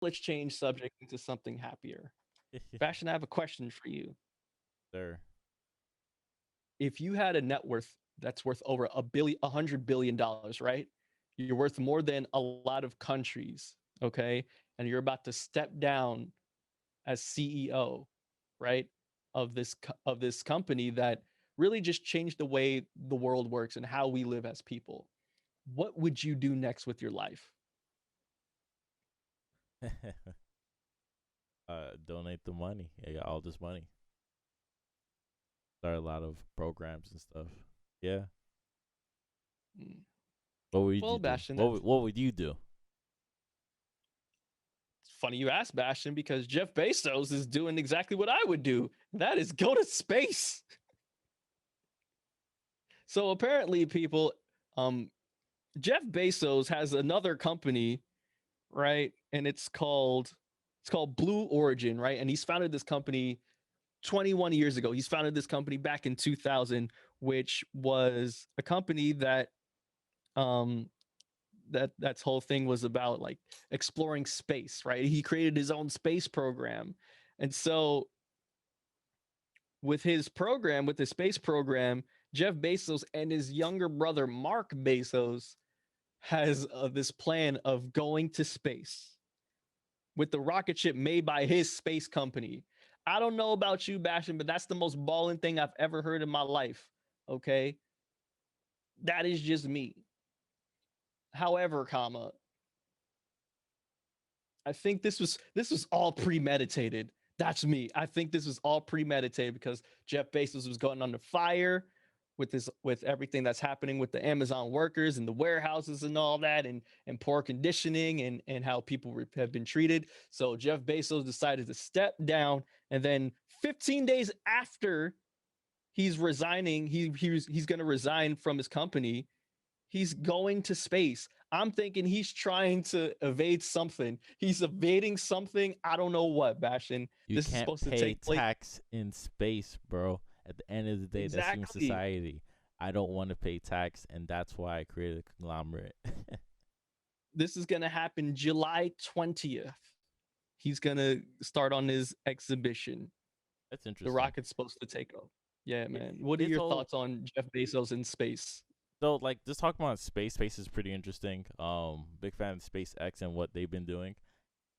let's change subject into something happier. Bastion, I have a question for you. Sir. If you had a net worth that's worth over $100 billion, right? You're worth more than a lot of countries, okay? And you're about to step down as CEO, right? Of this company that really just changed the way the world works and how we live as people. What would you do next with your life? Donate the money. I got all this money. Start a lot of programs and stuff. Yeah. Mm. What would Well, you do? Bastion, What would you do? it's funny you asked, Bastion, because Jeff Bezos is doing exactly what I would do. That is go to space. So apparently, people, um, Jeff Bezos has another company, right? And it's called Blue Origin, right? And he's founded this company 21 years ago. He's founded this company back in 2000, which was a company that um that's whole thing was about like exploring space, right? He created his own space program. And so with his space program, Jeff Bezos and his younger brother Mark Bezos has this plan of going to space with the rocket ship made by his space company. I don't know about you, Bastion, but that's the most balling thing I've ever heard in my life. Okay. That is just me. However, comma, I think this was all premeditated. That's me. I think this was all premeditated because Jeff Bezos was going under fire with everything that's happening with the Amazon workers and the warehouses and all that and poor conditioning and how people have been treated. So Jeff Bezos decided to step down, and then 15 days after he's resigning, he's going to resign from his company. He's going to space. I'm thinking he's trying to evade something. He's evading something. I don't know what, Bastion. You This is can't supposed to pay take place. tax in space, bro. At the end of the day, that's human Exactly. society. I don't want to pay tax, and that's why I created a conglomerate. This is going to happen July 20th. He's going to start on his exhibition. That's The interesting. rocket's supposed to take off. Yeah, It, man. What are it's your all thoughts on Jeff Bezos in space? so like just talking about space. Space is pretty interesting. Big fan of SpaceX and what they've been doing,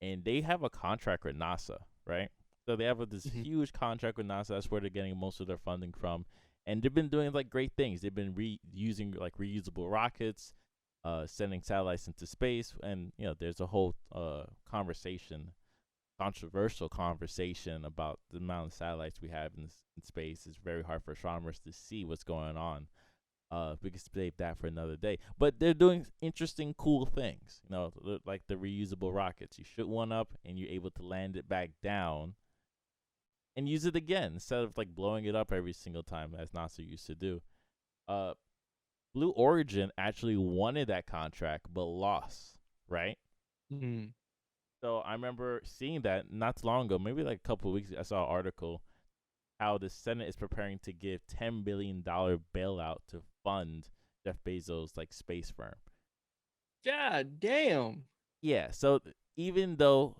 and they have a contract with NASA, right? So they have this Mhm. huge contract with NASA. That's where they're getting most of their funding from, and they've been doing like great things. They've been using like reusable rockets, sending satellites into space, and there's a whole conversation, controversial conversation about the amount of satellites we have in space. It's very hard for astronomers to see what's going on. We could save that for another day. But they're doing interesting, cool things. Like the reusable rockets. You shoot one up and you're able to land it back down and use it again instead of like blowing it up every single time as NASA used to do. Uh, Blue Origin actually wanted that contract but lost, right? Mm. So I remember seeing that not too long ago, maybe like a couple of weeks ago, I saw an article how the Senate is preparing to give $10 billion bailout to fund Jeff Bezos' like space firm. God damn. Yeah, so even though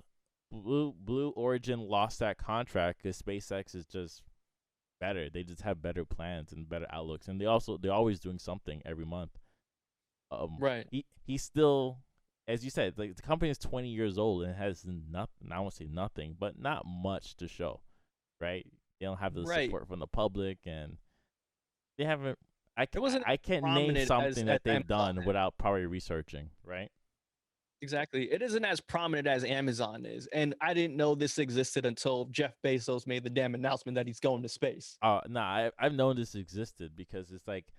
Blue Origin lost that contract, because SpaceX is just better. They just have better plans and better outlooks, and they're always doing something every month. Right. He's still, as you said, like the company is 20 years old and has nothing. I won't say nothing, but not much to show, right? They don't have the Right. support from the public, and they haven't. It wasn't I can't name prominent as something that they've Amazon. done without probably researching, right? Exactly. It isn't as prominent as Amazon is. And I didn't know this existed until Jeff Bezos made the damn announcement that he's going to space. I've known this existed because it's like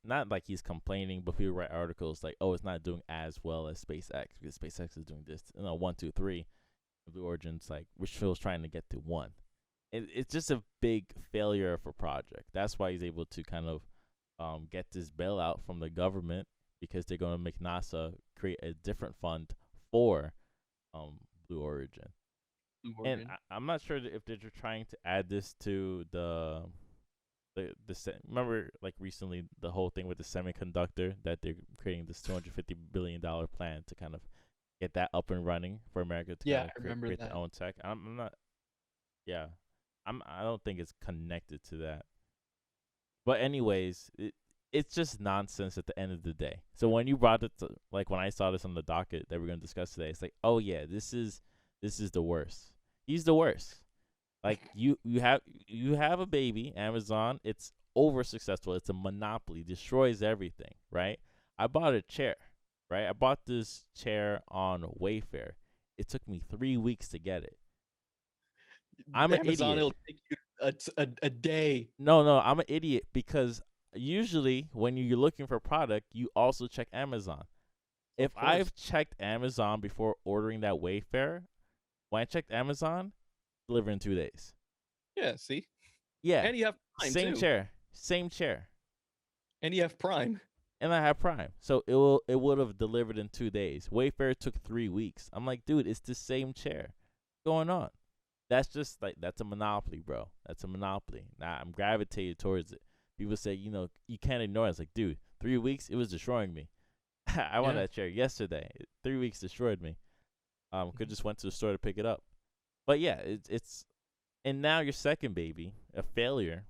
not like he's complaining, but people write articles like, "Oh, it's not doing as well as SpaceX because SpaceX is doing this, 1, 2, 3." Blue Origin's like, which feels trying to get to one. It's just a big failure of a project. That's why he's able to kind of get this bailout from the government because they're going to make NASA create a different fund for Blue Origin. Blue And Origin. I'm not sure if they're trying to add this to remember like recently the whole thing with the semiconductor that they're creating this $250 billion plan to kind of get that up and running for America to Yeah, kind of I remember create their that. own tech. I'm not. Yeah, I don't think it's connected to that. But anyways, it's just nonsense at the end of the day. So when you brought it to, like when I saw this on the docket that we're gonna discuss today, it's like, oh yeah, this is the worst. He's the worst. Like you have a baby, Amazon. It's over successful. It's a monopoly. Destroys everything. Right. I bought a chair. Right. I bought this chair on Wayfair. It took me 3 weeks to get it. I'm an Amazon, idiot. it'll take you a day. No, I'm an idiot because usually when you're looking for a product, you also check Amazon. If Of course. I've checked Amazon before ordering that Wayfair, when I checked Amazon, deliver in 2 days. Yeah, see? Yeah, And you have Prime same too. chair, same chair, And you have Prime. and I have Prime, so it would have delivered in 2 days. Wayfair took 3 weeks. I'm like, dude, it's the same chair. What's going on? That's just like that's a monopoly, bro. That's a monopoly. Nah, I'm gravitated towards it. People say, you can't ignore it. It's like, dude, 3 weeks, it was destroying me. I want Yeah. that chair yesterday. 3 weeks destroyed me. Could Mhm. just went to the store to pick it up. But yeah, it's and now your second baby, a failure,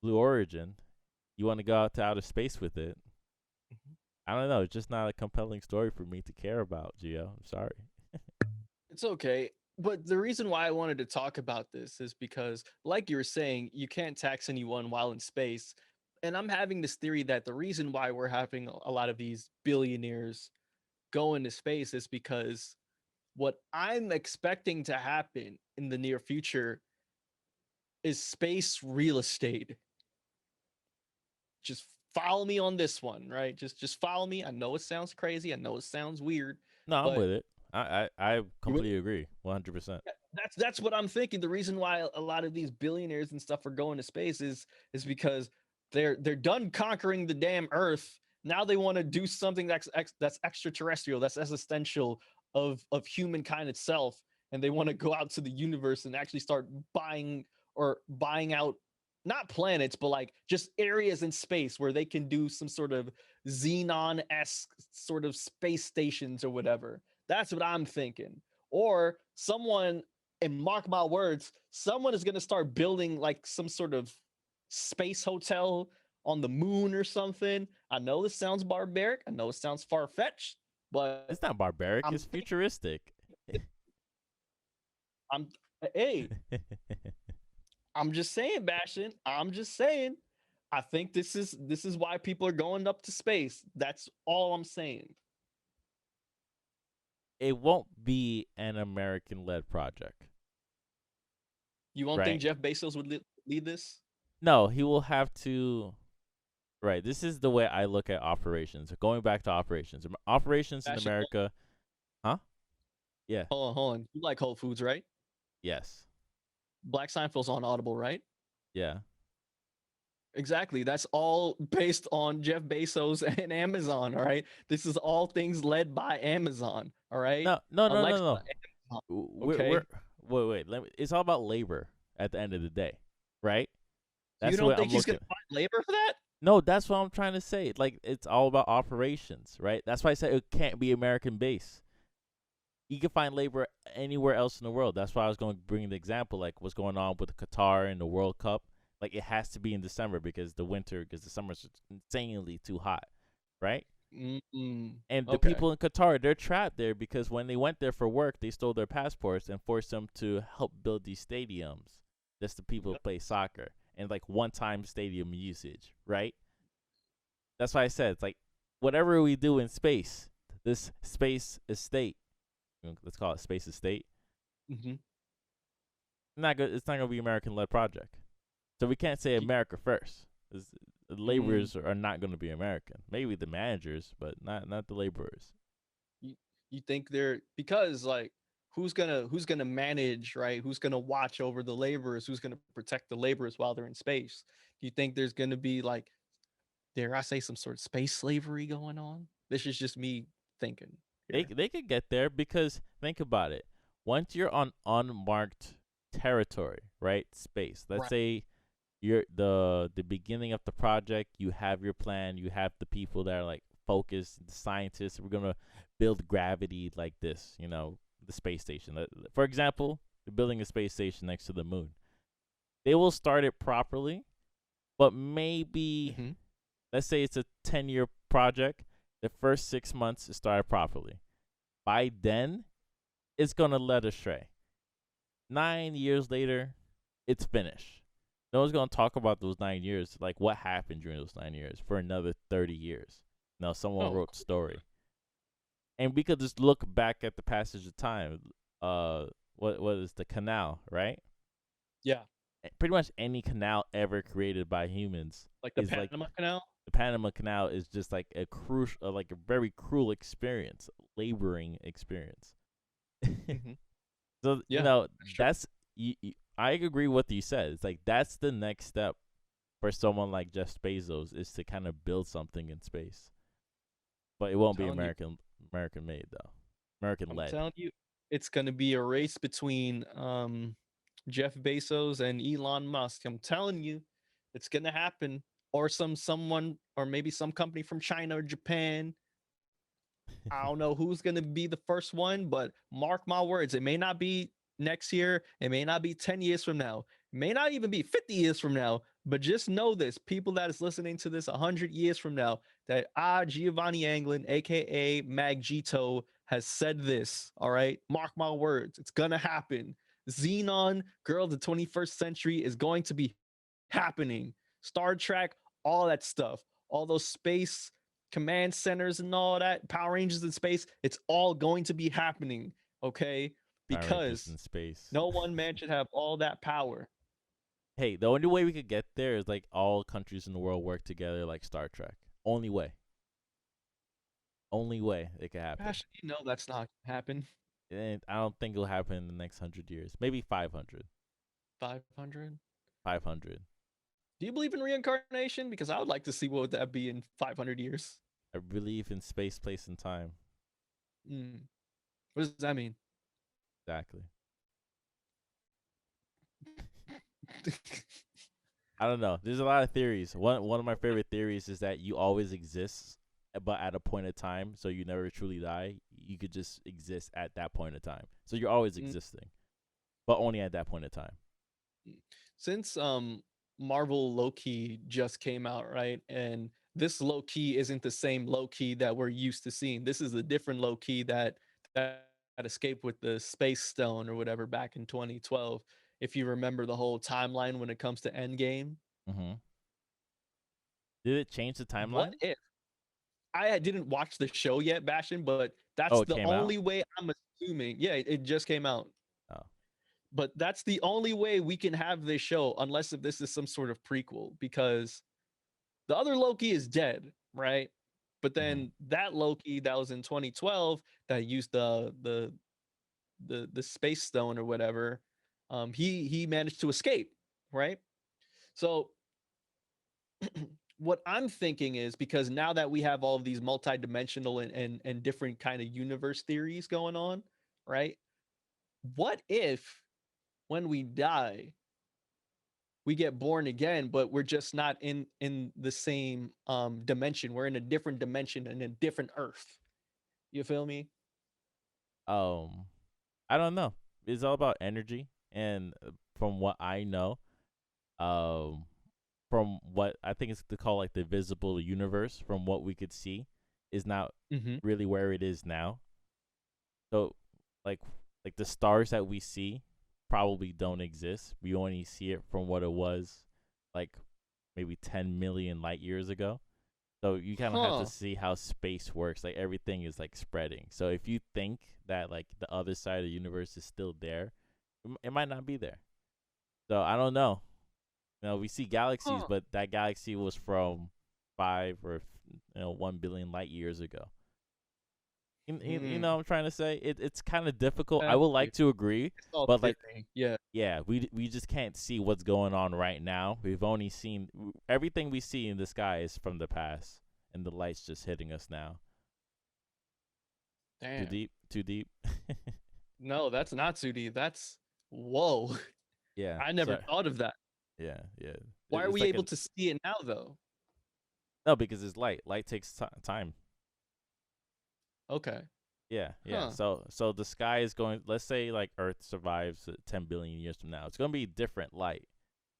Blue Origin. You want to go out to outer space with it? Mhm. I don't know. It's just not a compelling story for me to care about, Gio. I'm sorry. It's okay. But the reason why I wanted to talk about this is because, like you were saying, you can't tax anyone while in space. And I'm having this theory that the reason why we're having a lot of these billionaires go into space is because what I'm expecting to happen in the near future is space real estate. Just follow me on this one, right? Just follow me. I know it sounds crazy. I know it sounds weird, No, I'm but with it. I you with completely agree, 100%. that's what I'm thinking. The reason why a lot of these billionaires and stuff are going to space is because they're done conquering the damn Earth. Now they want to do something that's extraterrestrial, that's existential of humankind itself, and they want to go out to the universe and actually start buying out not planets, but like just areas in space where they can do some sort of xenon-esque sort of space stations or whatever. That's what I'm thinking. Or someone, and mark my words, someone is going to start building like some sort of space hotel on the moon or something. I know this sounds barbaric. I know it sounds far fetched, but It's not barbaric. I'm It's futuristic. I'm hey, I'm just saying, Bastion. I'm just saying. I think this is why people are going up to space. That's all I'm saying. It won't be an American-led project, You don't think right? Jeff Bezos would lead this? No, he will have to. Right. This is the way I look at operations. Going back to operations. Operations in Bastion, America. Huh? Yeah. hold on. You like Whole Foods, right? Yes. Black Seinfeld's on Audible, right? Yeah. Exactly. That's all based on Jeff Bezos and Amazon. All right. This is all things led by Amazon. All right. No, no, no, no, Alexa, no. Amazon. We're Okay. wait. It's all about labor at the end of the day, right? You That's the way don't I'm think he's going looking. to find labor for that? No, that's what I'm trying to say. Like it's all about operations, right? That's why I said it can't be American based. You can find labor anywhere else in the world. That's why I was going to bring the example, like what's going on with Qatar and the World Cup. Like it has to be in December because the summer's insanely too hot, right? Mm-mm. And the Okay. people in Qatar, they're trapped there because when they went there for work, they stole their passports and forced them to help build these stadiums. That's the people who Yep. play soccer and like one-time stadium usage, right? That's why I said it's like whatever we do in space, this space estate, let's call it space estate, Mm-hmm. not good. It's not gonna be American-led project. So we can't say You, America first. The mm, laborers are not going to be American. Maybe the managers, but not the laborers. you, you think they're because like who's gonna manage, right? Who's gonna watch over the laborers? Who's gonna protect the laborers while they're in space? Do you think there's gonna be like, dare I say, some sort of space slavery going on? This is just me thinking They here. they could get there because think about it. Once you're on unmarked territory, right? Space. Let's Right. say you're the beginning of the project, you have your plan, you have the people that are like focused, the scientists, we're gonna build gravity like this. The space station. For example, they're building a space station next to the moon. They will start it properly, but maybe Hmm. let's say it's a 10-year project. The first 6 months it started properly. By then, it's gonna let astray. 9 years later, it's finished. No one's gonna talk about those 9 years, like what happened during those 9 years, for another 30 years. Now someone Oh, wrote the story, and we could just look back at the passage of time. What is the canal, right? yeah, Pretty much any canal ever created by humans like the is like Panama Canal. the Panama Canal is just like a crucial, like a very cruel experience, laboring experience. Hmm. So Yeah, that's true. that's I agree with what you said. It's like that's the next step for someone like Jeff Bezos is to kind of build something in space, but it I'm won't be telling you. American made though, American I'm led. telling you, it's gonna be a race between Jeff Bezos and Elon Musk. I'm telling you, it's gonna happen. Or someone or maybe some company from China or Japan. I don't know who's gonna be the first one, but mark my words, it may not be next year, it may not be 10 years from now, it may not even be 50 years from now, but just know this, people that is listening to this 100 years from now, that Giovanni Anglin, aka Magito, has said this. All right, mark my words, it's gonna happen. Xenon, Girl of the 21st Century is going to be happening. Star Trek, all that stuff, all those space command centers and all that, Power Rangers in space, it's all going to be happening, okay? Power Rangers Because in space. no one man should have all that power. Hey, the only way we could get there is like all countries in the world work together, like Star Trek. Only way. Only way it could happen. Gosh, you know that's not gonna happen. And I don't think it'll happen in the next 100 years. Maybe 500. 500. 500. Do you believe in reincarnation? Because I would like to see what would that be in 500 years. I believe in space, place, and time. Mm. What does that mean? Exactly. I don't know. There's a lot of theories. One of my favorite theories is that you always exist, but at a point of time, so you never truly die. You could just exist at that point of time. So you're always Mm. existing, but only at that point of time. Since Marvel Loki just came out, right? And this Loki isn't the same Loki that we're used to seeing. This is a different Loki that escaped with the space stone or whatever back in 2012. If you remember the whole timeline when it comes to Endgame. Mm-hmm. Did it change the What timeline? if I didn't watch the show yet, Bastion, but that's Oh, it the came out. only way I'm assuming. Yeah, it just came out. Oh, But that's the only way we can have this show, unless if this is some sort of prequel, because the other Loki is dead, right? But mm-hmm. then that Loki that was in 2012 that used the space stone or whatever, he managed to escape, right? So what I'm thinking is, because now that we have all of these multidimensional and different kind of universe theories going on, right? What if when we die, we get born again, but we're just not in the same dimension. We're in a different dimension and a different Earth. You feel me? Um, I don't know. It's all about energy, and from what I know, um, from what I think it's to call like the visible universe, from what we could see, is not Mm-hmm. really where it is now. So, like, like the stars that we see probably don't exist. We only see it from what it was, like maybe 10 million light years ago. So you kind of have to Huh. see how space works. Like everything is like spreading. So if you think that like the other side of the universe is still there, it might not be there. So I don't know. We see galaxies, Huh. but that galaxy was from 5 or 1 billion light years ago. Hmm. What I'm trying to say? It's kind of difficult. I I would feel you. like to agree, It's all but like, theory. Yeah. yeah, we just can't see what's going on right now. We've only seen everything we see in the sky is from the past, and the light's just hitting us now. Too Damn. deep, too deep. No, that's not 2D. That's whoa. Yeah. I never So thought of that. yeah, yeah. Why are It's we like able to see it now though? no, because it's light. Light takes time. Okay. Yeah, yeah. Huh. So the sky is going. Let's say like Earth survives 10 billion years from now. It's gonna be different light.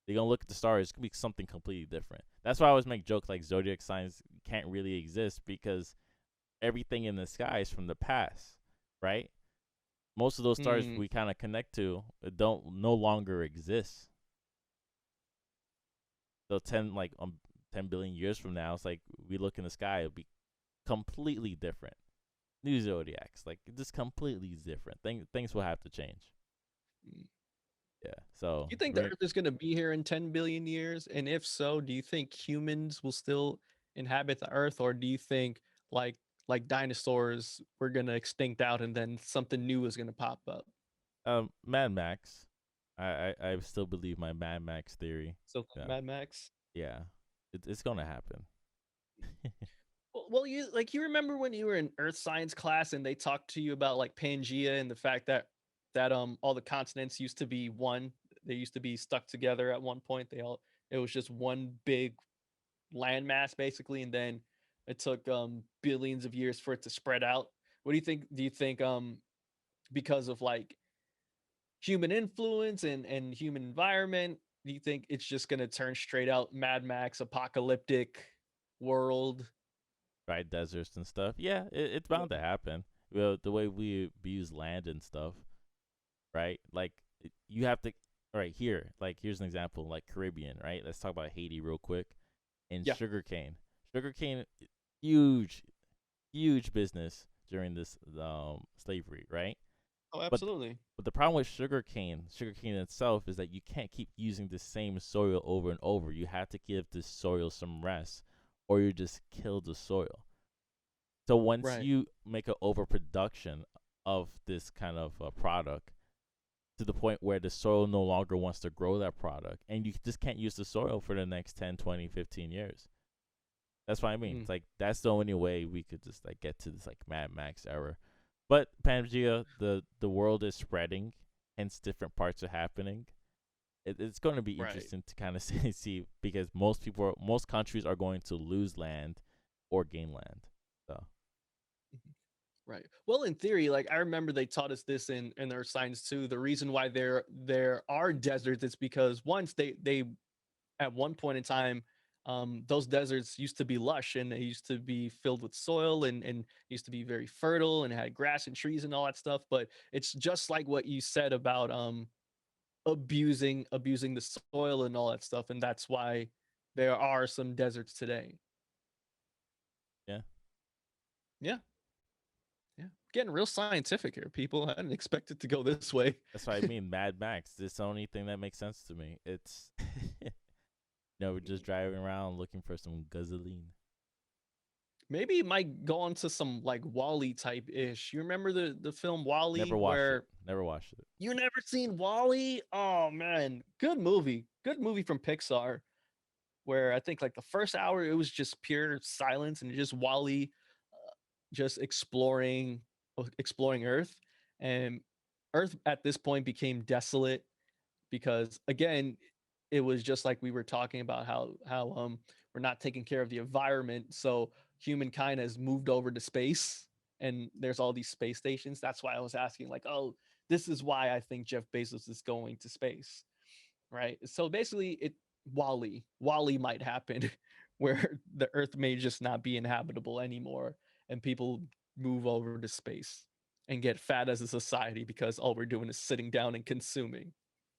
You're gonna look at the stars. It's gonna be something completely different. That's why I always make jokes like zodiac signs can't really exist because everything in the sky is from the past, right? Most of those stars Hmm. we kind of connect to don't no longer exist. So 10 billion years from now, it's like we look in the sky, it'll be completely different. New zodiacs, like just completely different. Things will have to change. Mm. Yeah. So You think the re- Earth is going to be here in 10 billion years? And if so, do you think humans will still inhabit the Earth, or do you think like like dinosaurs we're going to extinct out and then something new is going to pop up? Mad Max. I still believe my Mad Max theory. So Yeah. Mad Max. Yeah. It's gonna happen. Well, you remember when you were in Earth science class and they talked to you about like Pangea and the fact that all the continents used to be one. They used to be stuck together at one point. It was just one big landmass basically, and then it took billions of years for it to spread out. What do you think? Do you think because of like human influence and human environment, do you think it's just gonna turn straight out Mad Max apocalyptic world? Right, deserts and stuff. Yeah, it's bound to happen. Well, the way we use land and stuff, right? Like you have to. All right, here, like here's an example, like Caribbean, right? Let's talk about Haiti real quick. And Yeah. sugarcane, sugarcane, huge, huge business during this slavery, right? Oh, But absolutely. but the problem with sugarcane itself is that you can't keep using the same soil over and over. You have to give the soil some rest, or you just kill the soil. So once Right. you make an overproduction of this kind of product to the point where the soil no longer wants to grow that product and you just can't use the soil for the next 10, 20, 15 years. That's what I mean. Mm, It's like that's the only way we could just like get to this like Mad Max era. But Pangea, the world is spreading, hence different parts are happening. It's going to be right. interesting to kind of see because most countries are going to lose land or gain land. So Mhm. Right. Well, in theory, like I remember they taught us this in our science too. The reason why there are deserts is because once they at one point in time, those deserts used to be lush and they used to be filled with soil and used to be very fertile and had grass and trees and all that stuff. But it's just like what you said about abusing the soil and all that stuff, and that's why there are some deserts today. yeah, Yeah. Yeah. Getting real scientific here, people. I didn't expect it to go this way. that's what I mean. Mad Max. This is the only thing that makes sense to me. It's we're just driving around looking for some gasoline. Maybe it might go on to some like Wally type ish. You remember the film Never Wally watched it. where Never watched it. you never seen Wally? Oh man, good movie. Good movie from Pixar where I think like the first hour it was just pure silence and just Wally just exploring Earth, and Earth at this point became desolate because again it was just like we were talking about how we're not taking care of the environment, so humankind has moved over to space and there's all these space stations. That's why I was asking like, oh, this is why I think Jeff Bezos is going to space, right? So basically it Wally might happen where the earth may just not be inhabitable anymore and people move over to space and get fat as a society because all we're doing is sitting down and consuming.